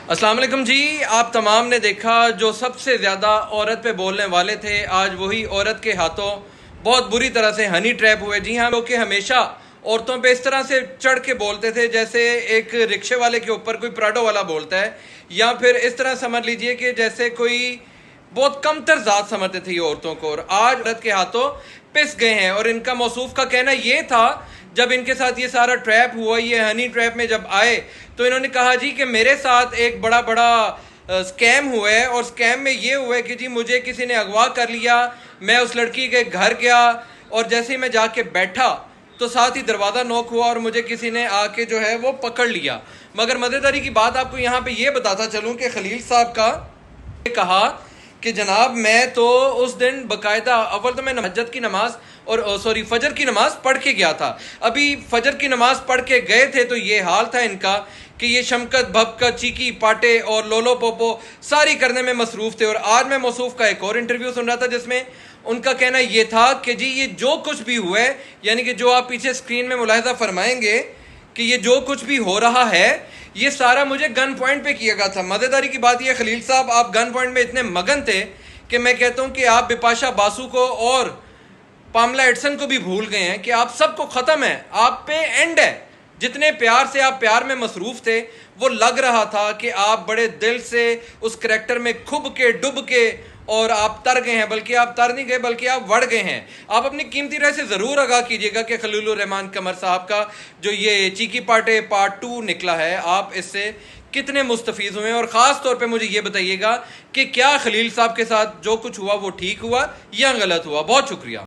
अस्सलाम वालेकुम जी। आप तमाम ने देखा जो सबसे ज़्यादा औरत पे बोलने वाले थे, आज वही औरत के हाथों बहुत बुरी तरह से हनी ट्रैप हुए। जी हाँ, लोग के हमेशा औरतों पे इस तरह से चढ़ के बोलते थे जैसे एक रिक्शे वाले के ऊपर कोई प्राडो वाला बोलता है, या फिर इस तरह समझ लीजिए कि जैसे कोई बहुत कमतर जात समझते थे ये औरतों को, और आज औरत के हाथों पिस गए हैं। और इनका मौसूफ का कहना ये था, जब इनके साथ ये सारा ट्रैप हुआ, ये हनी ट्रैप में जब आए, तो इन्होंने कहा जी कि मेरे साथ एक बड़ा बड़ा स्कैम हुआ है, और स्कैम में ये हुआ है कि जी मुझे किसी ने अगवा कर लिया। मैं उस लड़की के घर गया और जैसे ही मैं जाके बैठा तो साथ ही दरवाज़ा नॉक हुआ और मुझे किसी ने आके जो है वो पकड़ लिया। मगर मज़ेदारी की बात आपको यहाँ पे ये बताता चलूँ कि खलील साहब का कहा कि जनाब मैं तो उस दिन बकायदा अव्वल तो मैं महज्जत की नमाज और सॉरी फजर की नमाज पढ़ के गया था। अभी फजर की नमाज पढ़ के गए थे तो ये हाल था इनका कि ये शमकत भबकत चीकी पाटे और लोलो पोपो सारी करने में मसरूफ़ थे। और आज मैं मौसूफ का एक और इंटरव्यू सुन रहा था जिसमें उनका कहना ये था कि जी ये जो कुछ भी हुआ है, यानी कि जो आप पीछे स्क्रीन में मुलाहिजा फरमाएंगे कि ये जो कुछ भी हो रहा है ये सारा मुझे गन पॉइंट पे किया गया था। मज़ेदारी की बात यह खलील साहब, आप गन पॉइंट में इतने मगन थे कि मैं कहता हूं कि आप बिपाशा बासु को और पामला एडसन को भी भूल गए हैं कि आप सबको ख़त्म है, आप पे एंड है। जितने प्यार से आप प्यार में मसरूफ़ थे, वो लग रहा था कि आप बड़े दिल से उस करैक्टर में खुब के डुब के और आप तर गए हैं, बल्कि आप तर नहीं गए बल्कि आप बढ़ गए हैं। आप अपनी कीमती राय से ज़रूर आगाह कीजिएगा कि खलीलुर रहमान कमर साहब का जो ये चीकी पाटे पार्ट 2 निकला है, आप इससे कितने मुस्तफ़ीज़ हुए, और ख़ास तौर पे मुझे ये बताइएगा कि क्या खलील साहब के साथ जो कुछ हुआ वो ठीक हुआ या गलत हुआ। बहुत शुक्रिया।